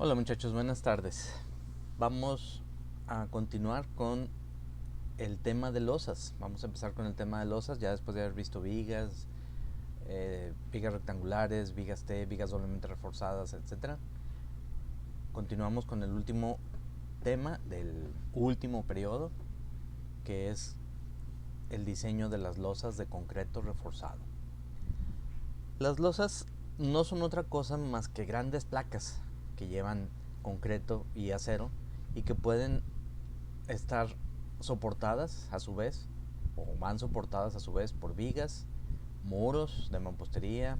Hola muchachos, buenas tardes. Vamos a continuar con el tema de losas. Vamos a empezar con el tema de losas, ya después de haber visto vigas, vigas rectangulares, vigas T, vigas doblemente reforzadas, etcétera. Continuamos con el último tema del último periodo, que es el diseño de las losas de concreto reforzado. Las losas no son otra cosa más que grandes placas que llevan concreto y acero y que pueden estar soportadas a su vez, o van soportadas a su vez por vigas, muros de mampostería,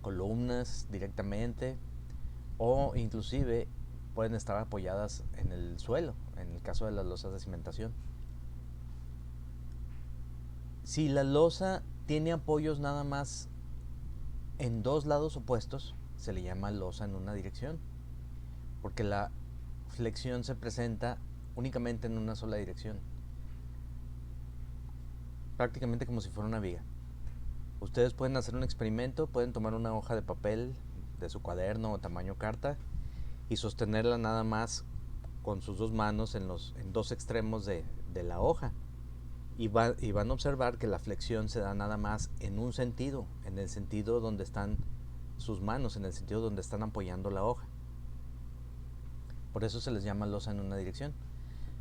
columnas directamente, o inclusive pueden estar apoyadas en el suelo, en el caso de las losas de cimentación. Si la losa tiene apoyos nada más en dos lados opuestos, se le llama losa en una dirección, porque la flexión se presenta únicamente en una sola dirección, prácticamente como si fuera una viga. Ustedes pueden hacer un experimento, pueden tomar una hoja de papel de su cuaderno o tamaño carta y sostenerla nada más con sus dos manos en dos extremos de la hoja. Y van a observar que la flexión se da nada más en un sentido, en el sentido donde están sus manos, en el sentido donde están apoyando la hoja. Por eso se les llama losa en una dirección.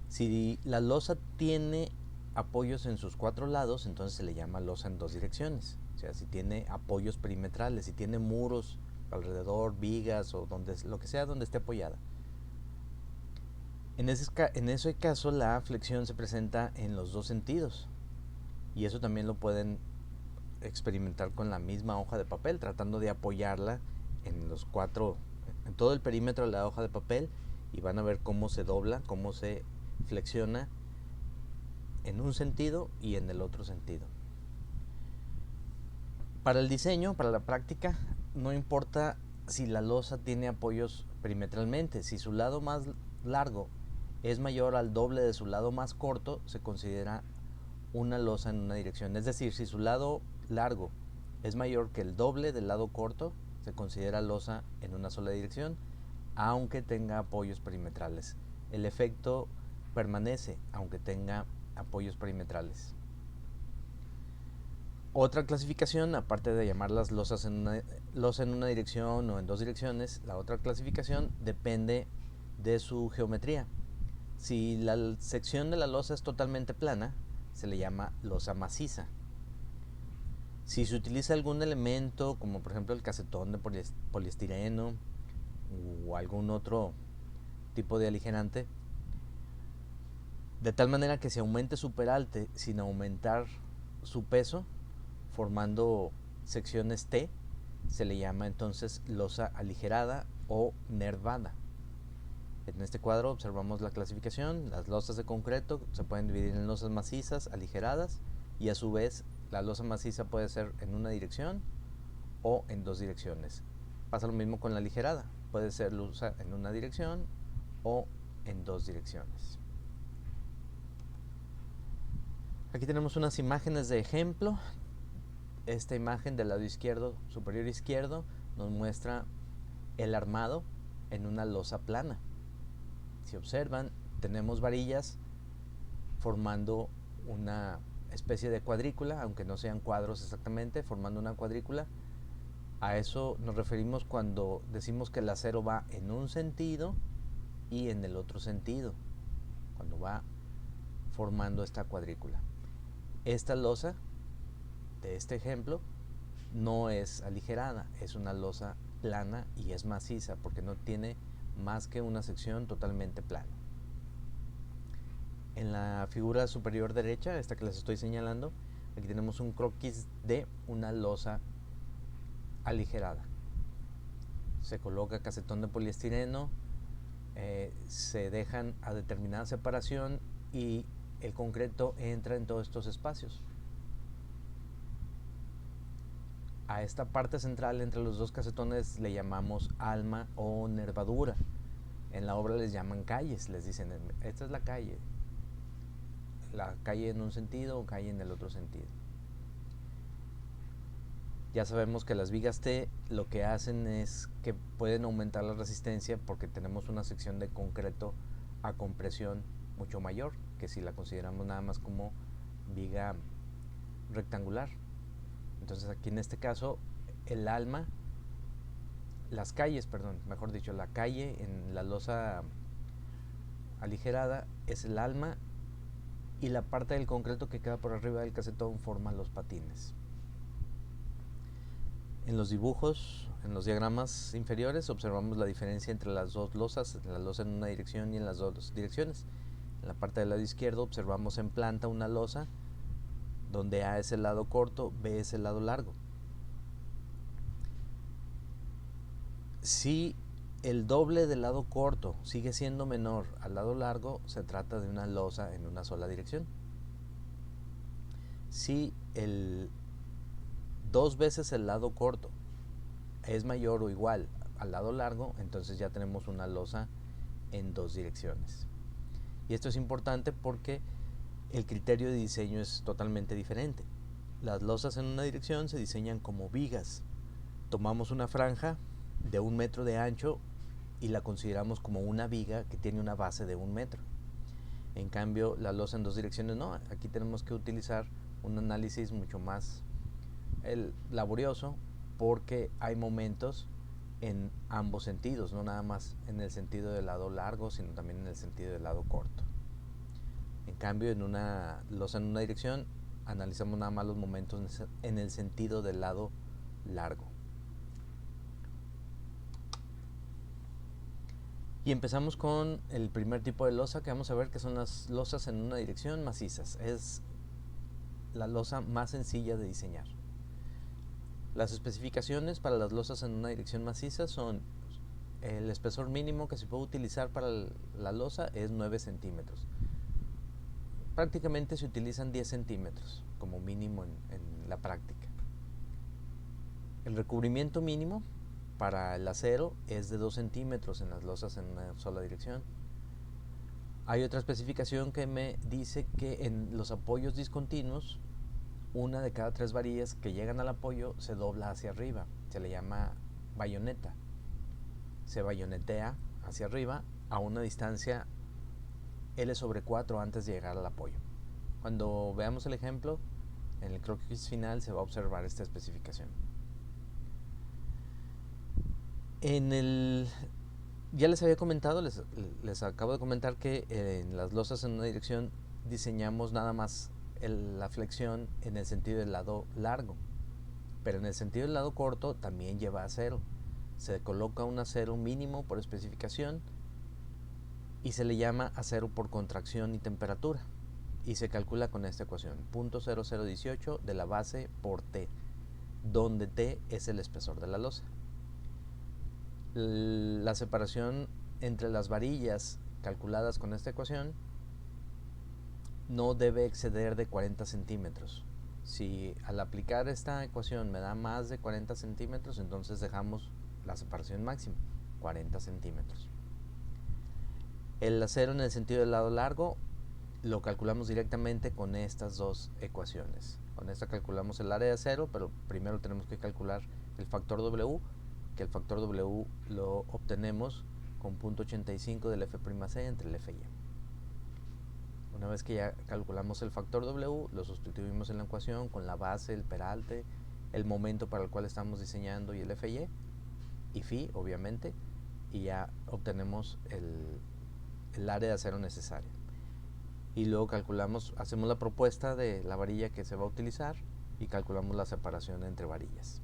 Si la losa tiene apoyos en sus cuatro lados, entonces se le llama losa en dos direcciones. O sea, si tiene apoyos perimetrales, si tiene muros alrededor, vigas o lo que sea donde esté apoyada. En ese caso, la flexión se presenta en los dos sentidos. Y eso también lo pueden experimentar con la misma hoja de papel, tratando de apoyarla en todo el perímetro de la hoja de papel, y van a ver cómo se dobla, cómo se flexiona en un sentido y en el otro sentido. Para el diseño, para la práctica, no importa si la losa tiene apoyos perimetralmente. Si su lado más largo es mayor al doble de su lado más corto, se considera una losa en una dirección. Es decir, si su lado largo es mayor que el doble del lado corto, se considera losa en una sola dirección, aunque tenga apoyos perimetrales. El efecto permanece aunque tenga apoyos perimetrales. Otra clasificación, aparte de llamarlas losas losa en una dirección o en dos direcciones, la otra clasificación depende de su geometría. Si la sección de la losa es totalmente plana, se le llama losa maciza. Si se utiliza algún elemento, como por ejemplo el casetón de poliestireno o algún otro tipo de aligerante, de tal manera que se aumente su peralte sin aumentar su peso, formando secciones T, se le llama entonces losa aligerada o nervada. En este cuadro observamos la clasificación. Las losas de concreto se pueden dividir en losas macizas, aligeradas, y a su vez la losa maciza puede ser en una dirección o en dos direcciones. Pasa lo mismo con la aligerada, puede ser losa en una dirección o en dos direcciones. Aquí tenemos unas imágenes de ejemplo. Esta imagen del lado izquierdo, superior izquierdo, nos muestra el armado en una losa plana. Si observan, tenemos varillas formando una especie de cuadrícula, aunque no sean cuadros exactamente, formando una cuadrícula. A eso nos referimos cuando decimos que el acero va en un sentido y en el otro sentido, cuando va formando esta cuadrícula. Esta losa de este ejemplo no es aligerada, es una losa plana y es maciza porque no tiene más que una sección totalmente plana. En la figura superior derecha, esta que les estoy señalando, aquí tenemos un croquis de una losa aligerada. Se coloca casetón de poliestireno, se dejan a determinada separación y el concreto entra en todos estos espacios. A esta parte central entre los dos casetones le llamamos alma o nervadura. En la obra les llaman calles, les dicen, esta es la calle en un sentido o calle en el otro sentido. Ya sabemos que las vigas T lo que hacen es que pueden aumentar la resistencia porque tenemos una sección de concreto a compresión mucho mayor que si la consideramos nada más como viga rectangular. Entonces aquí en este caso el alma, las calles, perdón, mejor dicho, la calle en la losa aligerada es el alma y la parte del concreto que queda por arriba del casetón forma los patines. En los dibujos, en los diagramas inferiores, observamos la diferencia entre las dos losas, la losa en una dirección y en las dos direcciones. En la parte del lado izquierdo observamos en planta una losa donde A es el lado corto, B es el lado largo. Si el doble del lado corto sigue siendo menor al lado largo, se trata de una losa en una sola dirección. Si el 2 veces el lado corto es mayor o igual al lado largo, entonces ya tenemos una losa en dos direcciones. Y esto es importante porque el criterio de diseño es totalmente diferente. Las losas en una dirección se diseñan como vigas. Tomamos una franja de 1 metro de ancho y la consideramos como una viga que tiene una base de 1 metro. En cambio, la losa en dos direcciones no. Aquí tenemos que utilizar un análisis mucho más laborioso porque hay momentos en ambos sentidos, no nada más en el sentido del lado largo, sino también en el sentido del lado corto. En cambio, en una losa en una dirección, analizamos nada más los momentos en el sentido del lado largo. Y empezamos con el primer tipo de losa que vamos a ver, que son las losas en una dirección macizas. Es la losa más sencilla de diseñar. Las especificaciones para las losas en una dirección maciza son: el espesor mínimo que se puede utilizar para la losa es 9 centímetros. Prácticamente se utilizan 10 centímetros como mínimo en la práctica. El recubrimiento mínimo para el acero es de 2 centímetros en las losas en una sola dirección. Hay otra especificación que me dice que en los apoyos discontinuos, una de cada 3 varillas que llegan al apoyo se dobla hacia arriba. Se le llama bayoneta. Se bayonetea hacia arriba a una distancia L/4 antes de llegar al apoyo. Cuando veamos el ejemplo, en el croquis final se va a observar esta especificación. Ya les había comentado, les acabo de comentar que en las losas en una dirección diseñamos nada más la flexión en el sentido del lado largo, pero en el sentido del lado corto también lleva acero. Se coloca un acero mínimo por especificación y se le llama acero por contracción y temperatura, y se calcula con esta ecuación: 0.0018 de la base por T, donde T es el espesor de la losa. La separación entre las varillas calculadas con esta ecuación no debe exceder de 40 centímetros. Si al aplicar esta ecuación me da más de 40 centímetros, entonces dejamos la separación máxima, 40 centímetros. El acero en el sentido del lado largo lo calculamos directamente con estas dos ecuaciones. Con esta calculamos el área de acero, pero primero tenemos que calcular el factor W, que el factor W lo obtenemos con 0.85 del F'C entre el Fy. Una vez que ya calculamos el factor W, lo sustituimos en la ecuación con la base, el peralte, el momento para el cual estamos diseñando y el Fy, y Phi, obviamente, y ya obtenemos el área de acero necesaria. Y luego hacemos la propuesta de la varilla que se va a utilizar y calculamos la separación entre varillas.